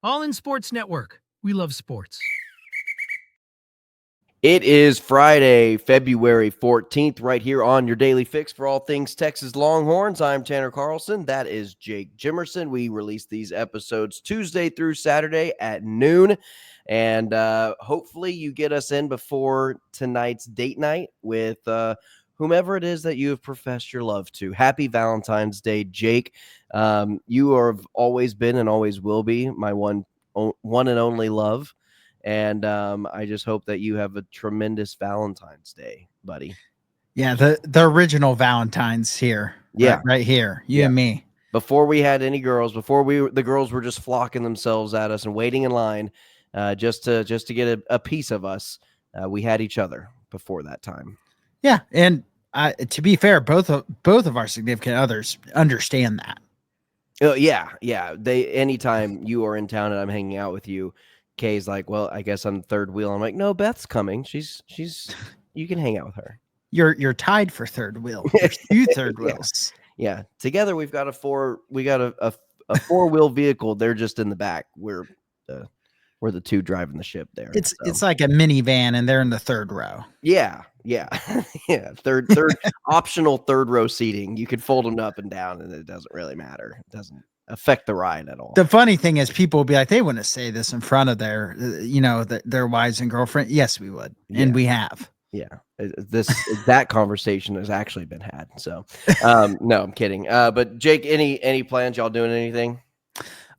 All in Sports Network. We love sports. It is Friday, February 14th, right here on your Daily Fix for all things Texas Longhorns. I'm Tanner Carlson. That is Jake Jimerson. We release these episodes Tuesday through Saturday at noon. And hopefully you get us in before tonight's date night with whomever it is that you have professed your love to. Happy Valentine's Day, Jake. You have always been and always will be my one and only love. And I just hope that you have a tremendous Valentine's Day, buddy. Yeah, the original Valentine's here. Yeah. Right here. You and me. Before we had any girls, the girls were just flocking themselves at us and waiting in line just to get a piece of us. We had each other before that time. Yeah, and to be fair, both of our significant others understand that. Oh, yeah. Anytime you are in town and I'm hanging out with you, Kay's like, well, I guess I'm third wheel. I'm like, no, Beth's coming. She's you can hang out with her. You're tied for third wheel. There's two third wheels. Yeah. Together we've got a four-wheel vehicle. They're just in the back. We're the two driving the ship there. It's like a minivan and they're in the third row. Yeah. Yeah. Third optional third row seating. You could fold them up and down and it doesn't really matter. It doesn't affect the ride at all. The funny thing is people will be like, they wouldn't say this in front of their wives and girlfriend. Yes, we would. Yeah. And we have. Yeah. That conversation has actually been had. So no, I'm kidding. But Jake, any plans? Y'all doing anything?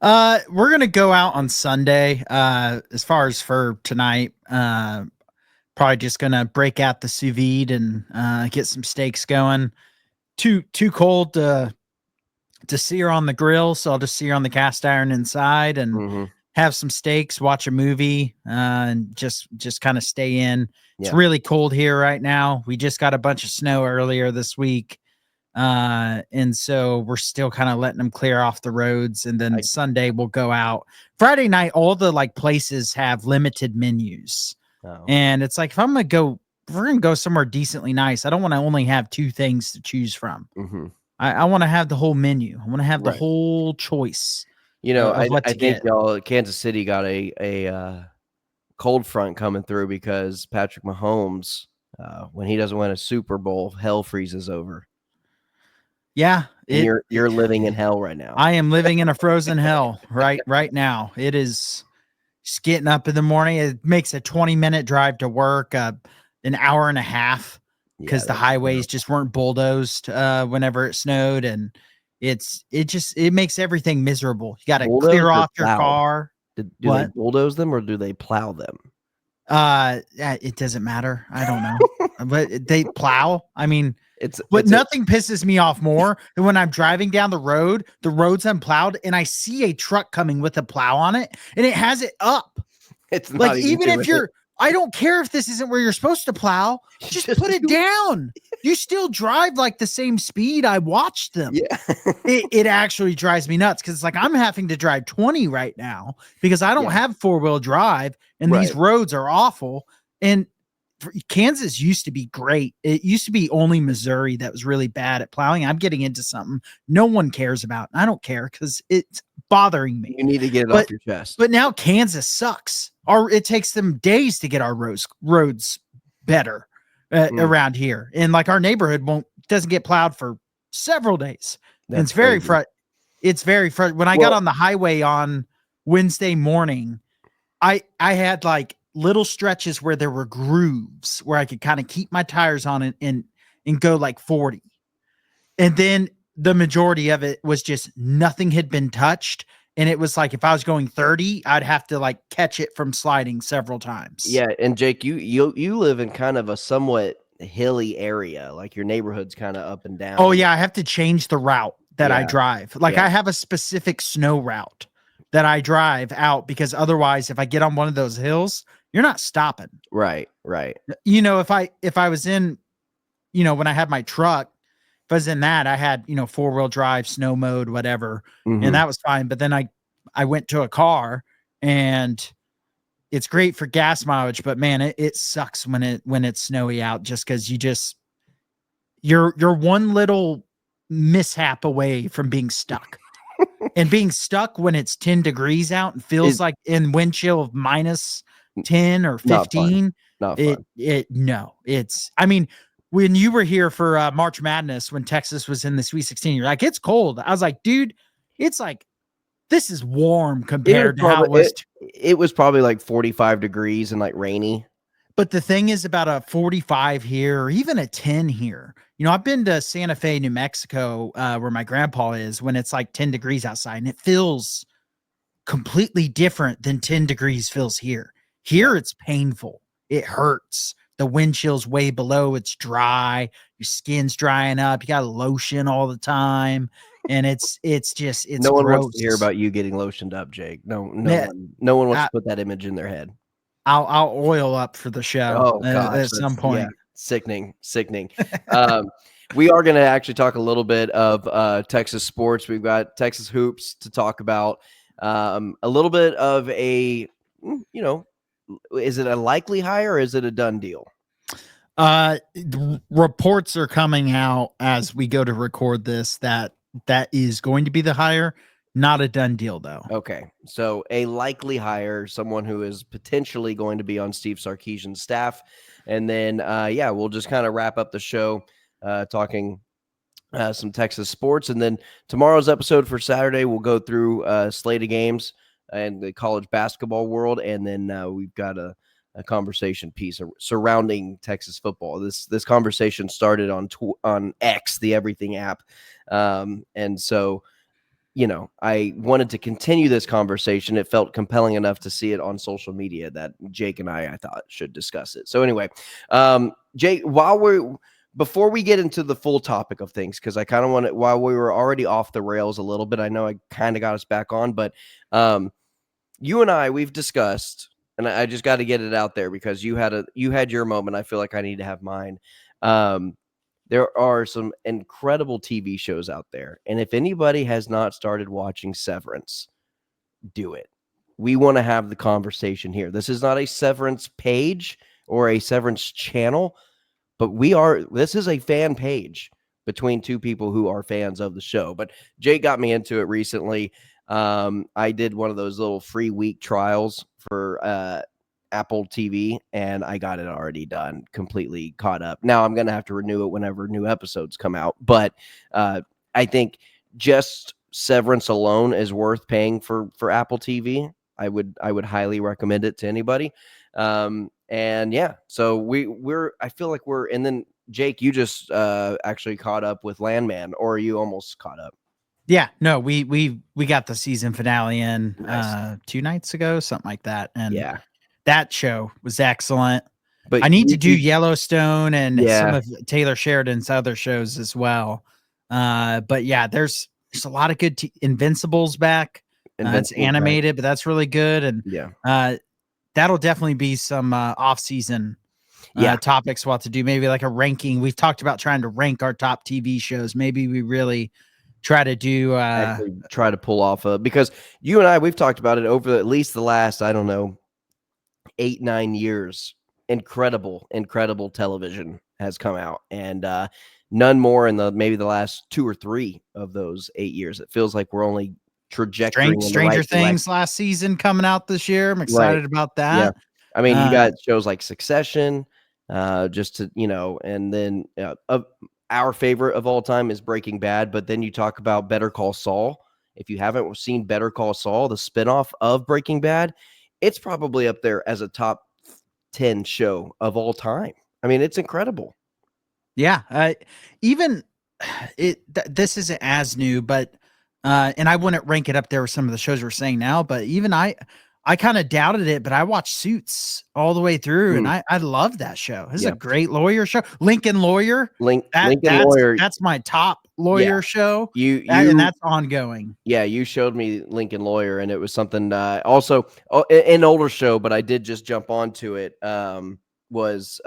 We're going to go out on Sunday. As far as for tonight, probably just going to break out the sous vide and get some steaks going. Too cold to sear on the grill, so I'll just sear on the cast iron inside and have some steaks, watch a movie, and just kind of stay in. Yeah. It's really cold here right now. We just got a bunch of snow earlier this week, and so we're still kind of letting them clear off the roads. And then Sunday we'll go out. Friday night, all the places have limited menus, and it's like if I'm gonna go, we're gonna go somewhere decently nice. I don't want to only have two things to choose from. I want to have the whole menu. I want to have the whole choice. I think Kansas City got a cold front coming through because Patrick Mahomes, when he doesn't win a Super Bowl, hell freezes over. Yeah, you're living in hell right now. I am living in a frozen hell right now. It is just getting up in the morning. It makes a 20-minute drive to work, an hour and a half. Because the highways just weren't bulldozed whenever it snowed, and it makes everything miserable. You got to clear off your car. Do they bulldoze them or do they plow them? It doesn't matter. I don't know, but they plow. I mean, nothing pisses me off more than when I'm driving down the road's unplowed, and I see a truck coming with a plow on it, and it has it up. It's not even if you're. I don't care if this isn't where you're supposed to plow. Just put it down. You still drive like the same speed. I watched them. Yeah. It actually drives me nuts because it's like I'm having to drive 20 right now because I don't have four-wheel drive and these roads are awful. And Kansas used to be great. It used to be only Missouri that was really bad at plowing. I'm getting into something no one cares about. I don't care because it's bothering me. You need to get it off your chest. But now Kansas sucks. It takes them days to get our roads better around here. And our neighborhood doesn't get plowed for several days. It's very frustrating. When I got on the highway on Wednesday morning, I had little stretches where there were grooves where I could kind of keep my tires on it and go 40. And then the majority of it was just nothing had been touched. And it was if I was going 30, I'd have to catch it from sliding several times. Yeah. And Jake, you live in kind of a somewhat hilly area. Your neighborhood's kind of up and down. Oh yeah. I have to change the route that I drive. I have a specific snow route that I drive out because otherwise if I get on one of those hills, you're not stopping. Right. If I was in, when I had my truck, if I was in that, I had, 4-wheel drive, snow mode, whatever. And that was fine. But then I went to a car and it's great for gas mileage, but man, it sucks when it's snowy out just because you're one little mishap away from being stuck. And being stuck when it's 10 degrees out and feels like in wind chill of minus 10 or not fun. 15. Not fun. I mean, when you were here for March Madness, when Texas was in the Sweet 16, you're like, it's cold. I was like, dude, it's like, this is warm compared to how it was. It was probably like 45 degrees and like rainy. But the thing is about a 45 here or even a 10 here. You know, I've been to Santa Fe, New Mexico, where my grandpa is when it's like 10 degrees outside, and it feels completely different than 10 degrees feels here. Here, it's painful. It hurts. The wind chill's way below. It's dry. Your skin's drying up. You got lotion all the time. And it's no one gross. wants to hear about you getting lotioned up, Jake. No one wants to put that image in their head. I'll oil up for the show at some point. Yeah, sickening. We are going to actually talk a little bit of Texas sports. We've got Texas hoops to talk about. A little bit of a, is it a likely hire or is it a done deal? Reports are coming out as we go to record this that is going to be the hire. Not a done deal, though. Okay, so a likely hire, someone who is potentially going to be on Steve Sarkisian's staff. And then, we'll just kind of wrap up the show talking some Texas sports. And then tomorrow's episode for Saturday, we'll go through slate of games and the college basketball world. And then we've got a conversation piece surrounding Texas football. This conversation started on X, the Everything app. And so, I wanted to continue this conversation. It felt compelling enough to see it on social media that Jake and I thought should discuss it. So anyway, Jake, before we get into the full topic of things, because I kind of want to, while we were already off the rails a little bit, I know I kind of got us back on, but you and we've discussed, and I just got to get it out there because you had your moment. I feel like I need to have mine. There are some incredible TV shows out there. And if anybody has not started watching Severance, do it. We want to have the conversation here. This is not a Severance page or a Severance channel, but this is a fan page between two people who are fans of the show. But Jake got me into it recently. I did one of those little free week trials for Apple TV, and I got it already done, completely caught up. Now I'm going to have to renew it whenever new episodes come out. But I think just Severance alone is worth paying for Apple TV. I would highly recommend it to anybody. So I feel like and then Jake, you just actually caught up with Landman, or you almost caught up. Yeah, no, we got the season finale in Nice. 2 nights ago, something like that. And yeah, that show was excellent. But I need to do Yellowstone and some Yeah. of Taylor Sheridan's other shows as well. But yeah, there's a lot of good Invincible's back. It's Invincible's animated, but that's really good. And Yeah. that'll definitely be some off-season Yeah. topics we'll have to do. Maybe like a ranking. We've talked about trying to rank our top TV shows. Maybe we really try to do actually try to pull off because you and we've talked about it over at least the last, I don't know, 8-9 years. Incredible television has come out, and none more in maybe the last 2 or 3 of those 8 years. It feels like we're only trajectory. Stranger Things last season coming out this year. I'm excited about that. Yeah. I mean, you got shows like Succession, just to, and then our favorite of all time is Breaking Bad. But then you talk about Better Call Saul. If you haven't seen Better Call Saul, the spinoff of Breaking Bad, it's probably up there as a top 10 show of all time. I mean, it's incredible. Yeah. This isn't as new, but and I wouldn't rank it up there with some of the shows we're saying now, but even I kind of doubted it, but I watched Suits all the way through, and I love that show. This is a great lawyer show. Lincoln Lawyer. Lincoln Lawyer. That's my top lawyer show. And that's ongoing. Yeah, you showed me Lincoln Lawyer, and it was something also an older show, but I did just jump onto it. Was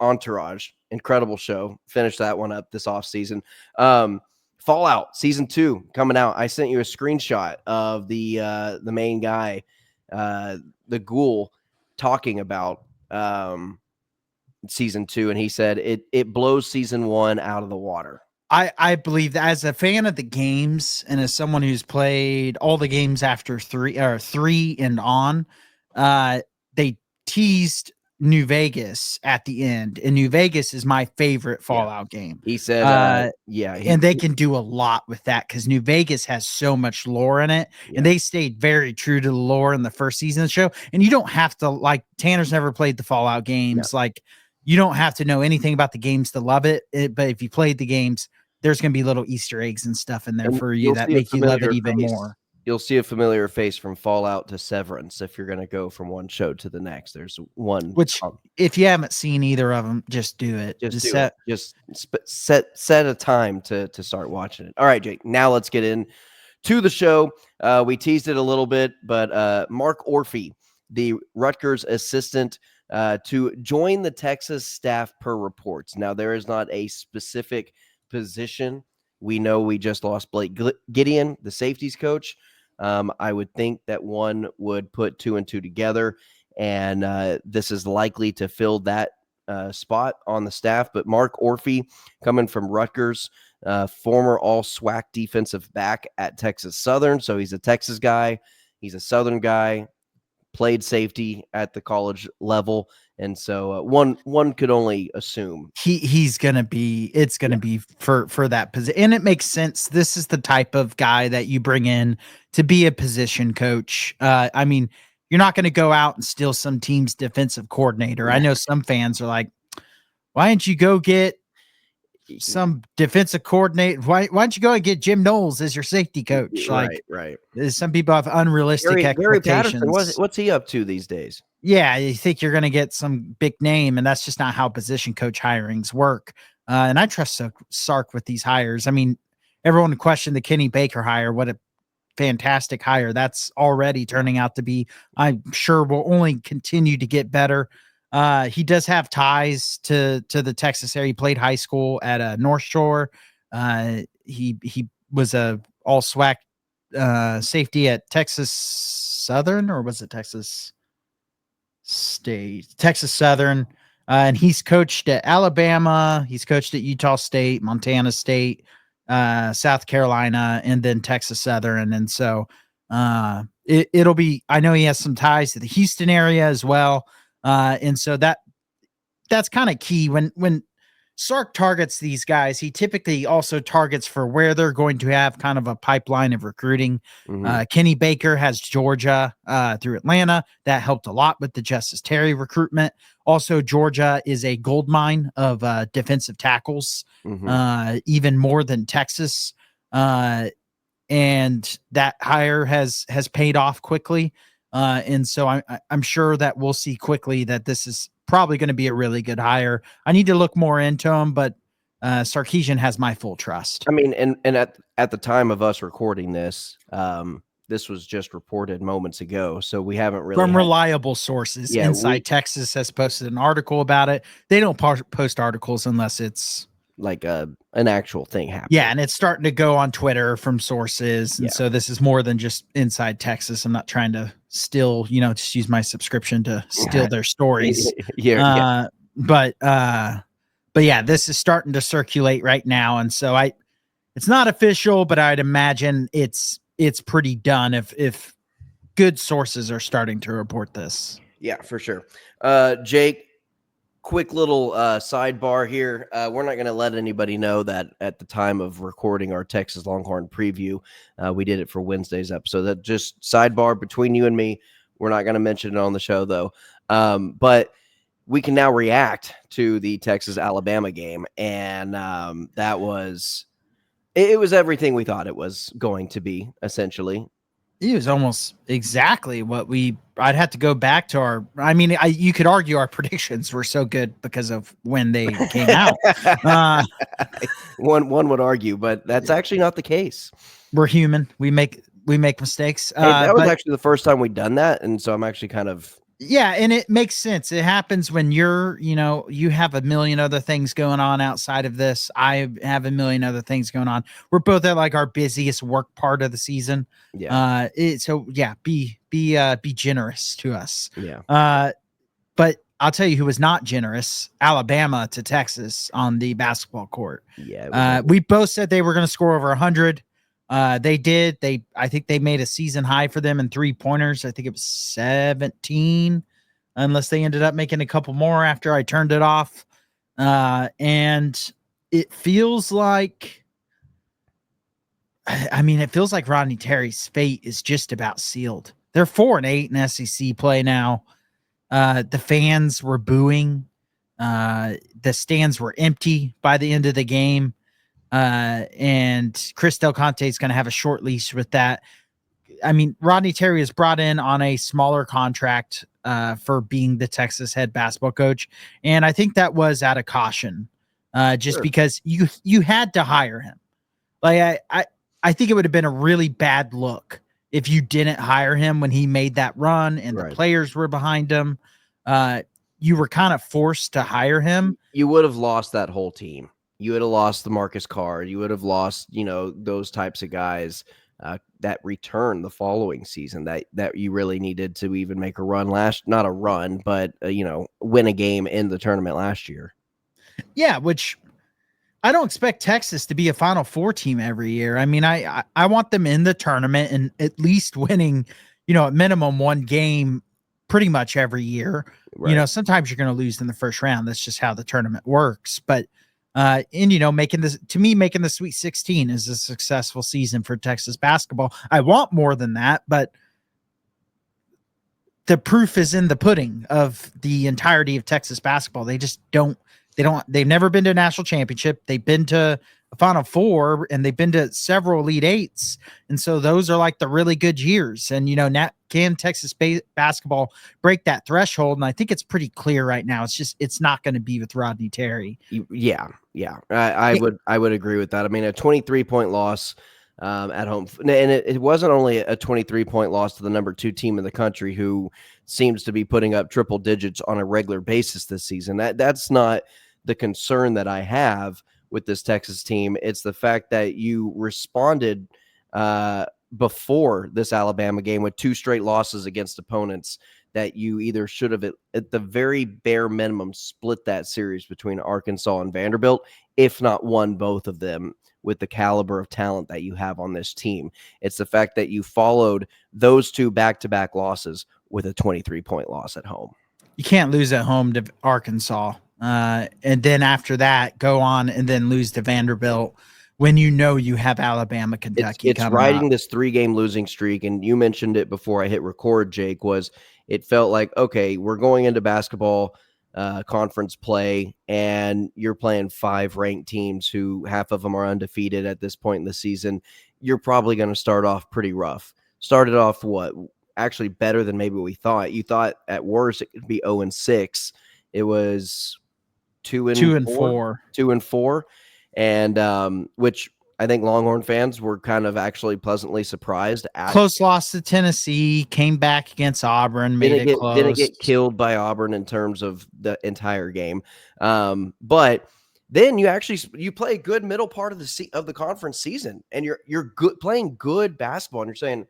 Entourage. Incredible show. Finished that one up this off season. Fallout season 2 coming out. I sent you a screenshot of the main guy, the ghoul, talking about season 2, and he said it blows season 1 out of the water. I believe that as a fan of the games and as someone who's played all the games after three and on, they teased New Vegas at the end, and New Vegas is my favorite Fallout game. He said, And they can do a lot with that because New Vegas has so much lore in it, and they stayed very true to the lore in the first season of the show. And you don't have to, like, Tanner's never played the Fallout games. Like, you don't have to know anything about the games to love it. But if you played the games, there's going to be little Easter eggs and stuff in there for you that make you love it even more. You'll see a familiar face from Fallout to Severance if you're going to go from one show to the next. There's one. Which, if you haven't seen either of them, just do it. Set a time to start watching it. All right, Jake. Now let's get in to the show. We teased it a little bit, but Mark Orphy, the Rutgers assistant, to join the Texas staff per reports. Now, there is not a specific position. We know we just lost Blake Gideon, the safeties coach. I would think that one would put 2 and 2 together, and this is likely to fill that spot on the staff. But Mark Orphy, coming from Rutgers, former all-SWAC defensive back at Texas Southern. So he's a Texas guy. He's a Southern guy, played safety at the college level. And so one could only assume it's going to be for that position. And it makes sense. This is the type of guy that you bring in to be a position coach. I mean, you're not going to go out and steal some team's defensive coordinator. I know some fans are like, why didn't you go get some defensive coordinator? Why don't you go and get Jim Knowles as your safety coach? Like, right. Some people have unrealistic expectations. What's he up to these days? Yeah, you think you're going to get some big name, and that's just not how position coach hirings work. And I trust Sark with these hires. I mean, everyone questioned the Kenny Baker hire. What a fantastic hire. That's already turning out to be, I'm sure, will only continue to get better. He does have ties to the Texas area. He played high school at North Shore. He was a all SWAC safety at Texas Southern, or was it Texas State? Texas Southern. And he's coached at Alabama. He's coached at Utah State, Montana State, South Carolina, and then Texas Southern. And so it'll be, I know he has some ties to the Houston area as well. And so that's kind of key when Sark targets these guys. He typically also targets for where they're going to have kind of a pipeline of recruiting. Kenny Baker has Georgia through Atlanta. That helped a lot with the Justice Terry recruitment. Also, Georgia is a gold mine of defensive tackles, even more than Texas. And that hire has paid off quickly. And so I'm sure that we'll see quickly that this is probably going to be a really good hire. I need to look more into him, but Sarkisian has my full trust. I mean, and at the time of us recording this, this was just reported moments ago, so we haven't really from reliable sources. Yeah, Inside Texas has posted an article about it. They don't post articles unless it's like an actual thing happening. Yeah, and it's starting to go on Twitter from sources. And so this is more than just Inside Texas. I'm not trying to steal, just use my subscription to steal their stories. But yeah, this is starting to circulate right now. And so it's not official, but I'd imagine it's pretty done if good sources are starting to report this. Yeah, for sure. Jake, quick little sidebar here. We're not going to let anybody know that at the time of recording our Texas Longhorn preview, we did it for Wednesday's episode. That just sidebar between you and me. We're not going to mention it on the show, though. But we can now react to the Texas-Alabama game, and that was it was everything we thought it was going to be, essentially. It was almost exactly what I'd have to go back to you could argue our predictions were so good because of when they came out. One would argue, but that's actually not the case. We're human. We make mistakes. That was actually the first time we'd done that. And so I'm actually kind of. Yeah. And it makes sense. It happens when you have a million other things going on outside of this. I have a million other things going on. We're both at like our busiest work part of the season. Yeah. So yeah, be generous to us. Yeah. But I'll tell you who was not generous: Alabama to Texas on the basketball court. Yeah. We both said they were going to score over 100. They did. I think they made a season high for them in 3-pointers. I think it was 17, unless they ended up making a couple more after I turned it off. And it feels like, it feels like Rodney Terry's fate is just about sealed. They're 4-8 in SEC play now. The fans were booing. The stands were empty by the end of the game. And Chris Del Conte is going to have a short leash with that. Rodney Terry is brought in on a smaller contract for being the Texas head basketball coach. And I think that was out of caution, just because you had to hire him. Like, I think it would have been a really bad look if you didn't hire him when he made that run and the players were behind him. You were kind of forced to hire him. You would have lost that whole team. You would have lost the Marcus Card. You would have lost, those types of guys that return the following season that you really needed to even make a run not a run, but win a game in the tournament last year. Yeah, which I don't expect Texas to be a Final Four team every year. I want them in the tournament and at least winning, at minimum one game pretty much every year. Right. Sometimes you're going to lose in the first round. That's just how the tournament works. But making the Sweet 16 is a successful season for Texas basketball. I want more than that, but the proof is in the pudding of the entirety of Texas basketball. They've never been to a national championship. They've been to a Final Four and they've been to several Elite Eights. And so those are like the really good years. And, can Texas basketball break that threshold? And I think it's pretty clear right now. It's not going to be with Rodney Terry. Yeah. I would agree with that. A 23-point loss at home. And it wasn't only a 23-point loss to the number 2 team in the country who seems to be putting up triple digits on a regular basis this season. That's not the concern that I have with this Texas team. It's the fact that you responded before this Alabama game with 2 straight losses against opponents that you either should have at the very bare minimum split that series between Arkansas and Vanderbilt, if not won both of them with the caliber of talent that you have on this team. It's the fact that you followed those 2 back-to-back losses with a 23-point loss at home. You can't lose at home to Arkansas. And then after that, go on and then lose to Vanderbilt when you have Alabama, Kentucky. It's riding this 3-game losing streak. And you mentioned it before I hit record, Jake, it felt like, okay, we're going into basketball conference play and you're playing 5 ranked teams who half of them are undefeated at this point in the season. You're probably going to start off pretty rough. Started off actually better than maybe we thought. You thought at worst it could be 0-6. It was 2-4. 2-4. And which I think Longhorn fans were kind of actually pleasantly surprised at. Close loss to Tennessee, came back against Auburn, made it close. Didn't get killed by Auburn in terms of the entire game. But then you play a good middle part of the conference season, and you're good playing good basketball, and you're saying,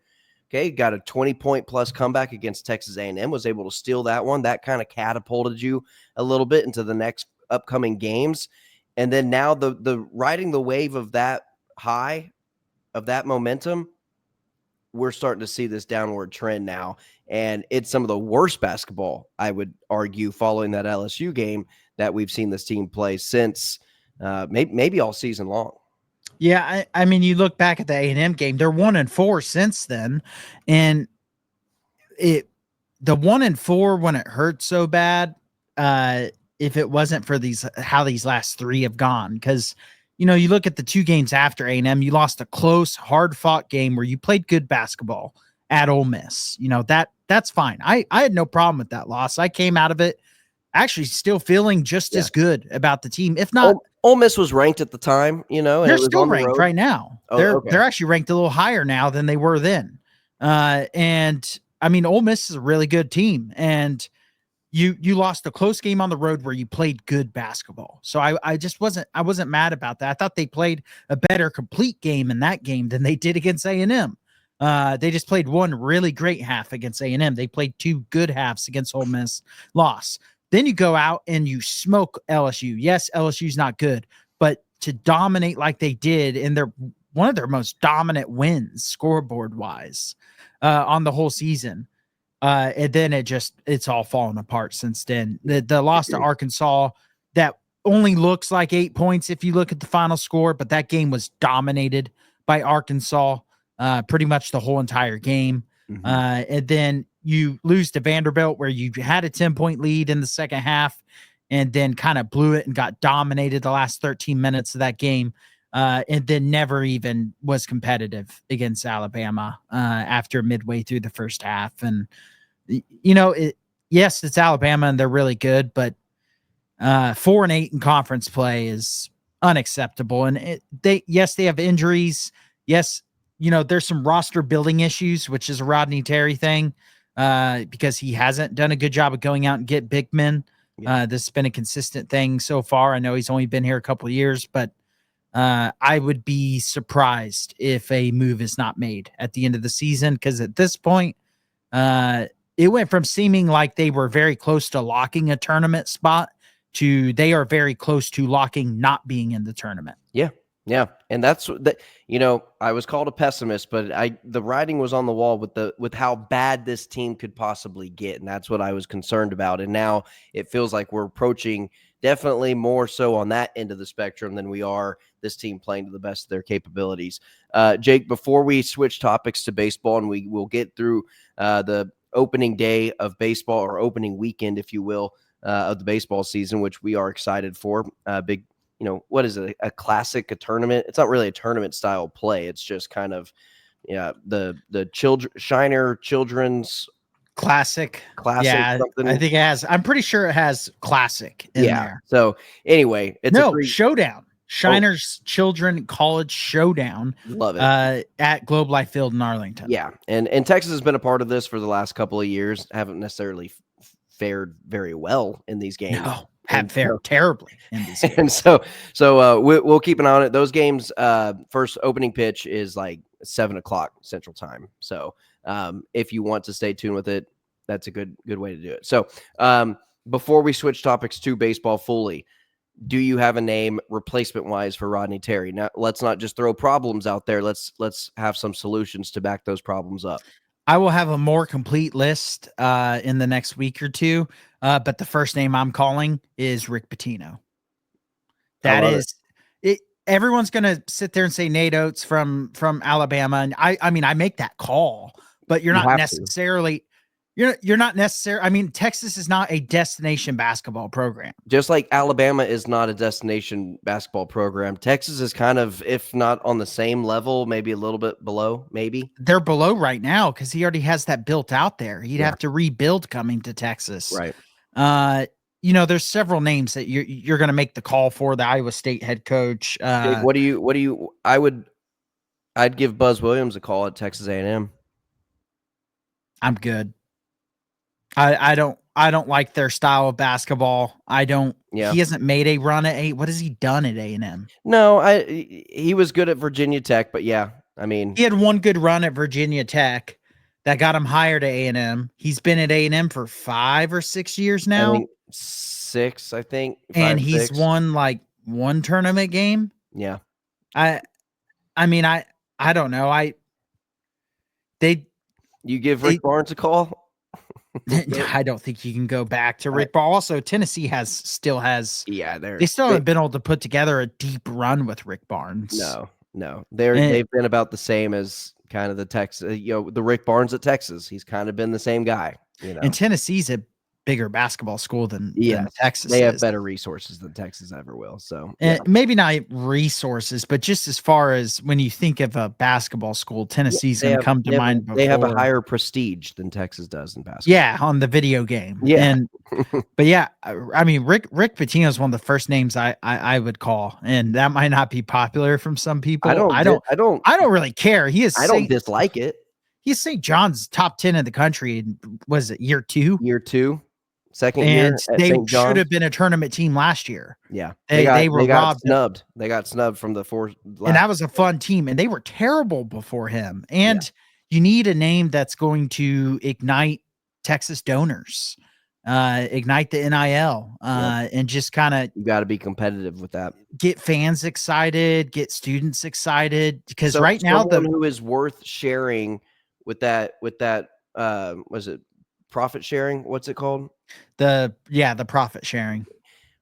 okay, got a 20-point plus comeback against Texas A&M, was able to steal that one. That kind of catapulted you a little bit into the next upcoming games. And then now the riding the wave of that high, of that momentum, we're starting to see this downward trend now. And it's some of the worst basketball, I would argue, following that LSU game that we've seen this team play since maybe all season long. Yeah, you look back at the A&M game, they're 1-4 since then. And the 1-4 when it hurt so bad, if it wasn't for how these last 3 have gone, because you look at the 2 games after A&M, you lost a close, hard-fought game where you played good basketball at Ole Miss. That's fine. I had no problem with that loss. I came out of it actually still feeling just as good about the team. If not, Ole Miss was ranked at the time. They're still ranked right now. They're actually ranked a little higher now than they were then. And Ole Miss is a really good team, and you lost a close game on the road where you played good basketball. So I wasn't mad about that. I thought they played a better complete game in that game than they did against A&M. They just played one really great half against A&M. They played 2 good halves against Ole Miss, lost. Then you go out and you smoke LSU. Yes, LSU's not good, but to dominate like they did in one of their most dominant wins scoreboard wise on the whole season. And then it's all fallen apart since then. The loss to Arkansas, that only looks like 8 points if you look at the final score, but that game was dominated by Arkansas pretty much the whole entire game. And then you lose to Vanderbilt, where you had a 10-point lead in the second half and then kind of blew it and got dominated the last 13 minutes of that game. And then never even was competitive against Alabama after midway through the first half. And, yes, it's Alabama and they're really good, but 4-8 in conference play is unacceptable. And they have injuries. Yes, there's some roster building issues, which is a Rodney Terry thing because he hasn't done a good job of going out and get big men. This has been a consistent thing so far. I know he's only been here a couple of years, but I would be surprised if a move is not made at the end of the season, because at this point, it went from seeming like they were very close to locking a tournament spot to they are very close to locking not being in the tournament. Yeah. Yeah. And that's that, I was called a pessimist, but the writing was on the wall with how bad this team could possibly get. And that's what I was concerned about. And now it feels like we're approaching definitely more so on that end of the spectrum than we are this team playing to the best of their capabilities. Jake, before we switch topics to baseball, and we will get through the opening day of baseball, or opening weekend, if you will, of the baseball season, which we are excited for. Big, what is it? A classic, a tournament? It's not really a tournament style play. It's just kind of, the children's classic. Yeah, something. I think it has. I'm pretty sure it has classic in there. So anyway, it's showdown. Shiners Children College Showdown. Love it. At Globe Life Field in Arlington. Yeah, and Texas has been a part of this for the last couple of years. Haven't necessarily fared very well in these games. No, have fared terribly in these games. And so we'll keep an eye on it. Those games, first opening pitch is like 7:00 Central Time. So if you want to stay tuned with it, that's a good way to do it. So before we switch topics to baseball fully, do you have a name replacement-wise for Rodney Terry? Now, let's not just throw problems out there. Let's have some solutions to back those problems up. I will have a more complete list in the next week or two, but the first name I'm calling is Rick Pitino. That is it. Everyone's going to sit there and say Nate Oates from Alabama, and I mean, I make that call, but you're not necessarily. You're not necessarily. I mean, Texas is not a destination basketball program. Just like Alabama is not a destination basketball program, Texas is kind of, if not on the same level, maybe a little bit below. Maybe they're below right now because he already has that built out there. He'd have to rebuild coming to Texas, right? There's several names that you're going to make the call for. The Iowa State head coach. Jake, what do you? I'd give Buzz Williams a call at Texas A&M. I'm good. I don't like their style of basketball. He hasn't made a run at A. What has he done at A&M? No, he was good at Virginia Tech, but yeah, I mean, he had one good run at Virginia Tech that got him hired at A&M. He's been at A&M for 5 or 6 years now. I think 6, I think. And he's won like one tournament game. Yeah. I mean, I don't know. You give Rick Barnes a call? I don't think you can go back to Rick Barnes. Also, Tennessee still has. Yeah, they still haven't been able to put together a deep run with Rick Barnes. No, they've been about the same as kind of the Texas, the Rick Barnes at Texas. He's kind of been the same guy. And Tennessee's a bigger basketball school than Texas. They have better resources than Texas ever will. So maybe not resources, but just as far as when you think of a basketball school, Tennessee's going to come to mind. They have a higher prestige than Texas does in basketball. Yeah, on the video game. Yeah, but yeah, I mean, Rick Pitino is one of the first names I would call, and that might not be popular from some people. I don't really care. I don't dislike it. He's St. John's top 10 in the country. Was it year 2? Year 2. Second and year they should have been a tournament team last year. Yeah, they got snubbed. They got snubbed from the 4. And that was a fun team, and they were terrible before him. And you need a name that's going to ignite Texas donors. ignite the NIL, and just kind of You got to be competitive with that. get fans excited, get students excited. Because So right now, someone who is worth sharing with that, was it profit sharing? What's it called? the profit sharing.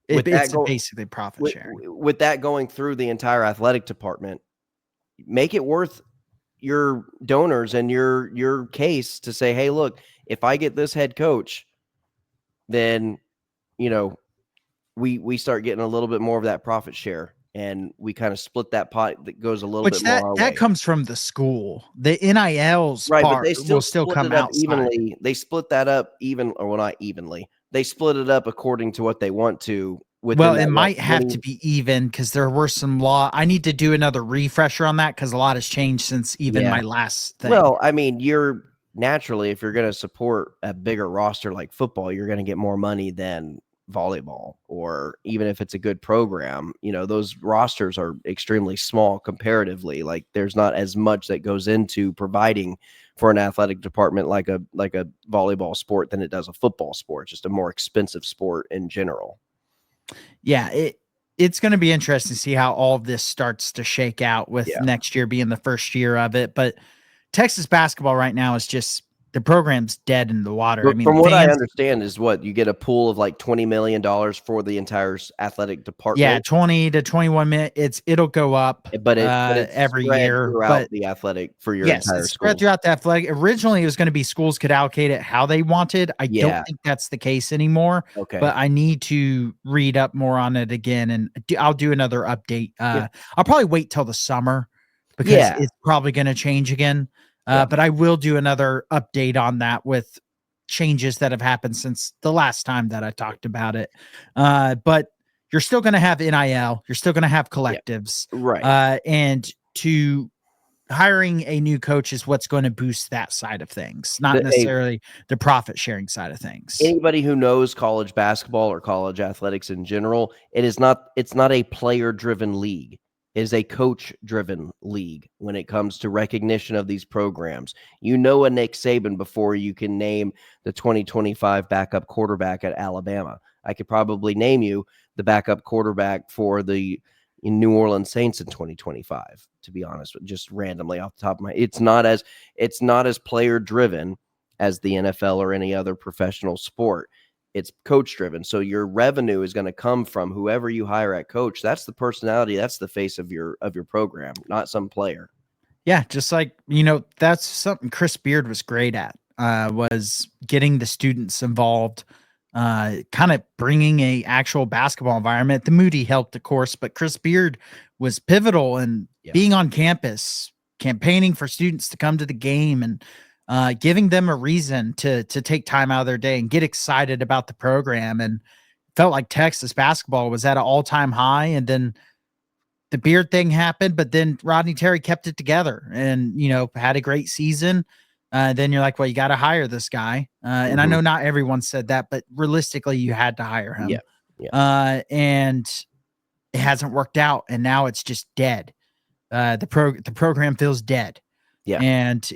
With that It's go basically profit sharing. with that going through the entire athletic department, make it worth your donors and your case to say, hey, look, if I get this head coach, then you know we start getting a little bit more of that profit share, and we kind of split that pot that goes a little Which bit more our way. comes from the school. The NILs Right, but part they will still still split come it up outside. evenly. They split that up not evenly. They split it up according to what they want to within Well, it that, what, might have 20. to be even because there were some law. I need to do another refresher on that because a lot has changed since even Yeah. my last thing. Well, I mean, you're naturally, if you're going to support a bigger roster like football, you're going to get more money than volleyball, or even if it's a good program, those rosters are extremely small comparatively. Like there's not as much that goes into providing for an athletic department like a volleyball sport than it does a football sport. It's just a more expensive sport in general. Yeah, it's going to be interesting to see how all of this starts to shake out with Yeah. next year being the first year of it. But Texas basketball right now is just the program's dead in the water. I But mean, from what I fans, understand is what you get a pool of like $20 million for the entire athletic yeah, department. 20 to 21 minutes. It'll go up But it's every spread year. throughout But the athletic for your yes, entire it's spread school. throughout the athletic. Originally, it was going to be schools could allocate it how they wanted. I don't Yeah. think that's the case anymore. Okay. But I need to read up more on it again, and I'll do another update. Yeah. I'll probably wait till the summer because Yeah. it's probably going to change again. Yeah. But I will do another update on that with changes that have happened since the last time that I talked about it. But you're still going to have NIL. You're still going to have collectives. Right. And to hiring a new coach is what's going to boost that side of things, not necessarily the profit sharing side of things. Anybody who knows college basketball or college athletics in general, it's not a player driven league. It is a coach driven league when it comes to recognition of these programs. You know a Nick Saban before you can name the 2025 backup quarterback at Alabama. I could probably name you the backup quarterback for the New Orleans Saints in 2025, to be honest, just randomly off the top of my. It's not as player driven as the NFL or any other professional sport. It's coach driven. So your revenue is going to come from whoever you hire at coach. That's the personality. That's the face of your program, not some player. Yeah. Just like, that's something Chris Beard was great at, was getting the students involved, kind of bringing a actual basketball environment. The Moody helped, of course, but Chris Beard was pivotal in being on campus, campaigning for students to come to the game and giving them a reason to take time out of their day and get excited about the program. And felt like Texas basketball was at an all-time high. And then the Beard thing happened, but then Rodney Terry kept it together and, had a great season. Then you're like, well, you got to hire this guy. And I know not everyone said that, but realistically you had to hire him. Yeah. And it hasn't worked out. And now it's just dead. The program feels dead. Yeah. And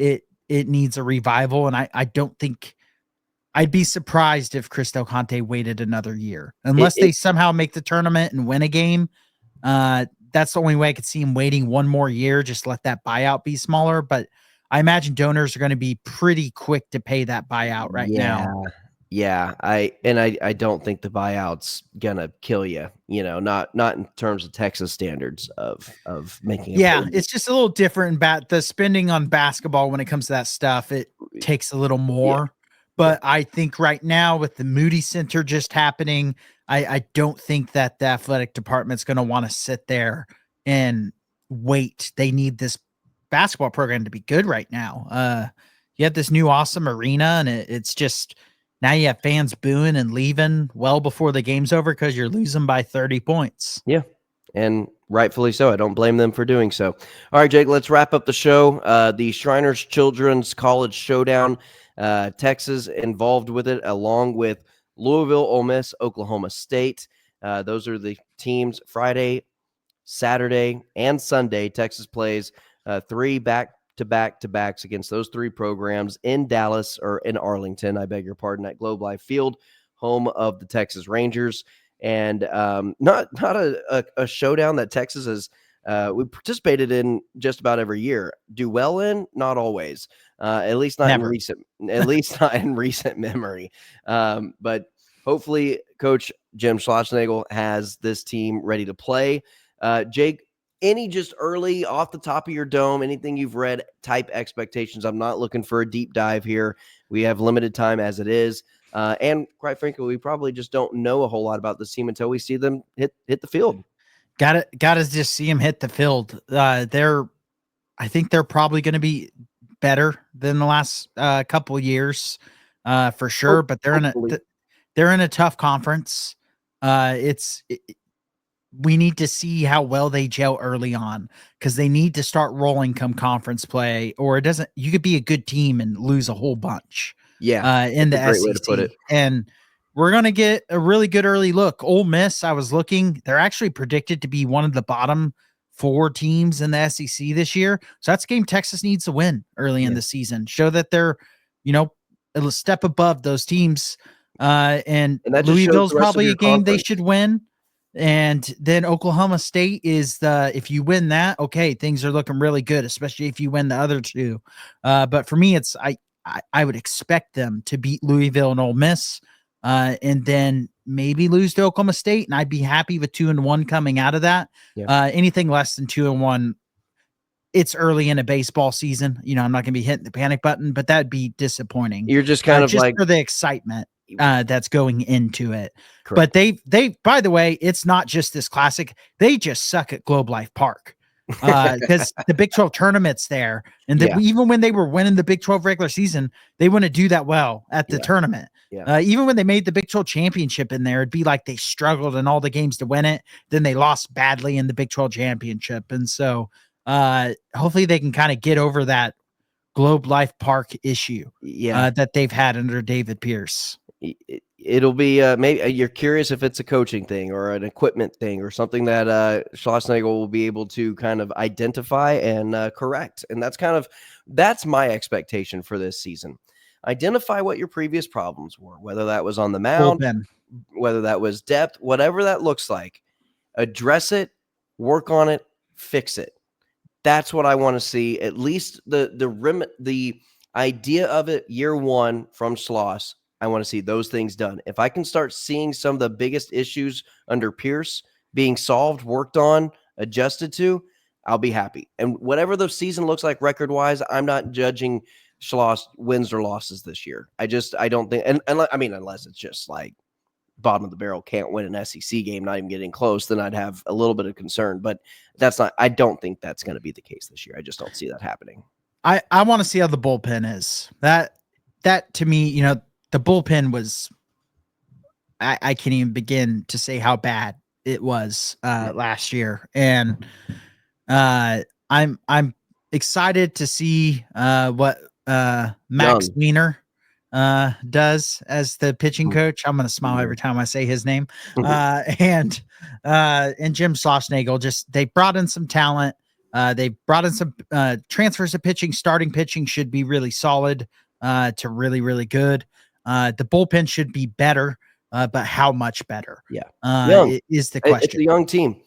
it needs a revival. And I don't think I'd be surprised if Chris Del Conte waited another year, unless they somehow make the tournament and win a game. That's the only way I could see him waiting one more year. Just let that buyout be smaller. But I imagine donors are going to be pretty quick to pay that buyout right now. Yeah. I don't think the buyout's gonna kill you, not in terms of Texas standards of making it's just a little different. The spending on basketball when it comes to that stuff, it takes a little more. But I think right now with the Moody Center just happening, I don't think that the athletic department's going to want to sit there and wait. They need this basketball program to be good right now. You have this new awesome arena, and it's just now you have fans booing and leaving well before the game's over because you're losing by 30 points. Yeah. And rightfully so. I don't blame them for doing so. All right, Jake, let's wrap up the show. The Shriners Children's College Showdown, Texas involved with it, along with Louisville, Ole Miss, Oklahoma State. Those are the teams. Friday, Saturday, and Sunday, Texas plays 3 back-to-backs against those 3 programs in Dallas, or in Arlington, I beg your pardon, at Globe Life Field. home of the Texas Rangers, and not a showdown that Texas has we participated in just about every year. Do well in, not always. At least not Never. at least not in recent memory. But hopefully, Coach Jim Schlossnagle has this team ready to play. Jake, any just early off the top of your dome, anything you've read type expectations? I'm not looking for a deep dive here. We have limited time as it is. And quite frankly, we probably just don't know a whole lot about this team until we see them hit the field. Got to just see them hit the field. I think they're probably going to be better than the last couple of years, for sure. But they're in a tough conference. We need to see how well they gel early on, because they need to start rolling come conference play, or it doesn't. You could be a good team and lose a whole bunch. Yeah, in the great SEC. way to put it. And we're gonna get a really good early look. Ole Miss, I was looking, they're actually predicted to be one of the bottom 4 teams in the SEC this year. So that's a game Texas needs to win early in the season. Show that they're, a step above those teams. And that Louisville's probably a game they should win. And then Oklahoma State is if you win that, okay, things are looking really good, especially if you win the other 2. But for me, I would expect them to beat Louisville and Ole Miss, and then maybe lose to Oklahoma State, and I'd be happy with 2-1 coming out of that. Yeah. Anything less than 2-1, it's early in a baseball season. I'm not going to be hitting the panic button, but that'd be disappointing. You're just kind of just like for the excitement that's going into it. Correct. But they, by the way, it's not just this classic. They just suck at Globe Life Park. Because the Big 12 tournament's there, and even when they were winning the Big 12 regular season, they wouldn't do that well at the tournament. Even when they made the Big 12 championship in there, it'd be like they struggled in all the games to win it. Then they lost badly in the Big 12 championship. And so hopefully they can kind of get over that Globe Life Park issue that they've had under David Pierce. It'll be maybe you're curious if it's a coaching thing or an equipment thing or something that Schlossnagle will be able to kind of identify and correct. And that's my expectation for this season. Identify what your previous problems were, whether that was on the mound, whether that was depth, whatever that looks like. Address it, work on it, fix it. That's what I want to see. At least the idea of it year 1 from Schloss. I want to see those things done. If I can start seeing some of the biggest issues under Pierce being solved, worked on, adjusted to, I'll be happy. And whatever the season looks like record-wise, I'm not judging Schloss wins or losses this year. I don't think, and I mean, unless it's just like bottom of the barrel, can't win an SEC game, not even getting close, then I'd have a little bit of concern. But I don't think that's going to be the case this year. I just don't see that happening. I want to see how the bullpen is. That to me, the bullpen was, I can't even begin to say how bad it was last year. And I'm excited to see what Max Wiener does as the pitching coach. I'm going to smile every time I say his name. And Jim Schlossnagle, they brought in some talent. They brought in some transfers of pitching. Starting pitching should be really solid to really, really good. The bullpen should be better, but how much better? Is the question. It's a young team.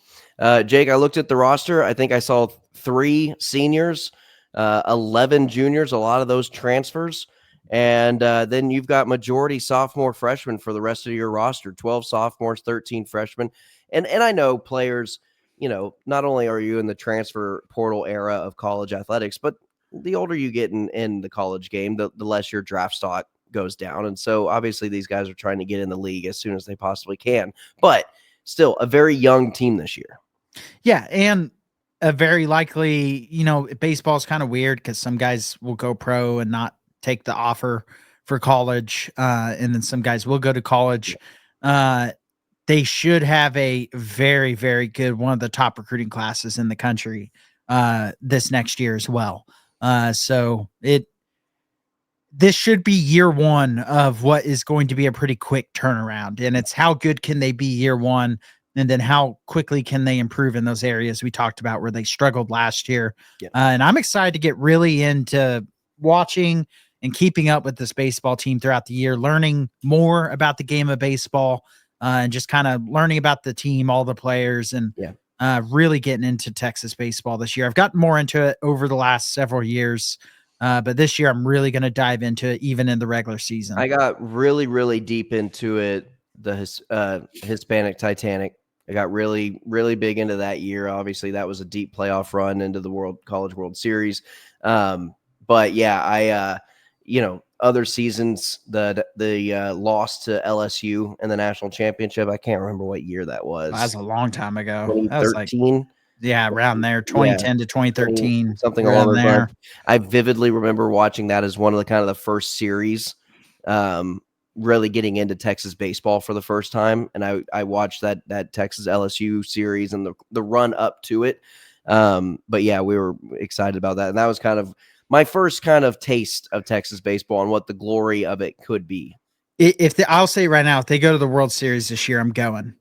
Jake, I looked at the roster. I think I saw 3 seniors, 11 juniors, a lot of those transfers. And then you've got majority sophomore freshmen for the rest of your roster, 12 sophomores, 13 freshmen. And I know players, not only are you in the transfer portal era of college athletics, but the older you get in the college game, the less your draft stock goes down. And so obviously these guys are trying to get in the league as soon as they possibly can, but still a very young team this year. Yeah. And a very likely, baseball is kind of weird because some guys will go pro and not take the offer for college. And then some guys will go to college. They should have a very, very good, one of the top recruiting classes in the country this next year as well. So this should be year 1 of what is going to be a pretty quick turnaround. And it's how good can they be year 1? And then how quickly can they improve in those areas we talked about where they struggled last year. And I'm excited to get really into watching and keeping up with this baseball team throughout the year, learning more about the game of baseball, and just kind of learning about the team, all the players, and really getting into Texas baseball this year. I've gotten more into it over the last several years, but this year I'm really going to dive into it, even in the regular season. I got really, really deep into it, the Hispanic Titanic. I got really, really big into that year. Obviously, that was a deep playoff run into the College World Series. But yeah, other seasons, the loss to LSU in the national championship. I can't remember what year that was. That was a long time ago. 2013. Around there, 2010 to 2013, something along those lines. I vividly remember watching that as one of the first series, really getting into Texas baseball for the first time. And I watched that Texas LSU series and the run up to it. But yeah, we were excited about that. And that was kind of my first kind of taste of Texas baseball and what the glory of it could be. I'll say right now, if they go to the World Series this year, I'm going.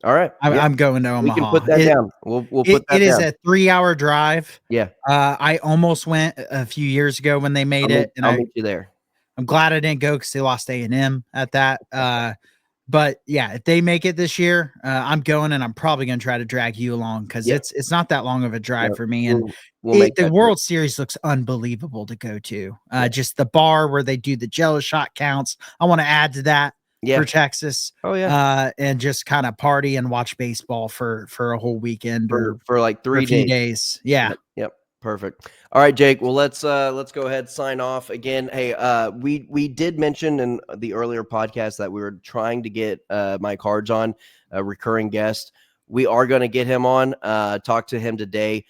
All right. I'm going to Omaha. We can put that down. We'll put that down. It is a 3-hour drive. Yeah. I almost went a few years ago when they made it. And I'll meet you there. I'm glad I didn't go because they lost A&M at that. But yeah, if they make it this year, I'm going, and I'm probably going to try to drag you along because it's not that long of a drive for me. And the World Series looks unbelievable to go to. Just the bar where they do the Jello shot counts. I want to add to that for Texas. Oh yeah. And just kind of party and watch baseball for a whole weekend for like 3 days. Yeah. Yep. Perfect. All right, Jake. Well, let's go ahead, sign off again. Hey, we did mention in the earlier podcast that we were trying to get Mike Harge on, a recurring guest. We are going to get him on. Talk to him today.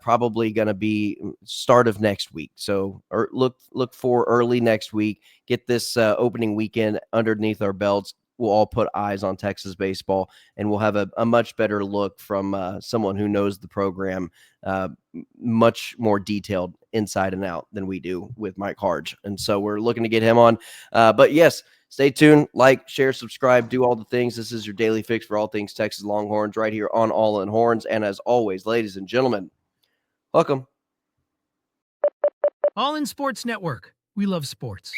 Probably going to be start of next week. So, or look for early next week. Get this opening weekend underneath our belts. We'll all put eyes on Texas baseball, and we'll have a much better look from someone who knows the program much more detailed inside and out than we do with Mike Harge. And so we're looking to get him on. But yes, stay tuned, like, share, subscribe, do all the things. This is your daily fix for all things Texas Longhorns right here on All In Horns. And as always, ladies and gentlemen, welcome. All In Sports Network. We love sports.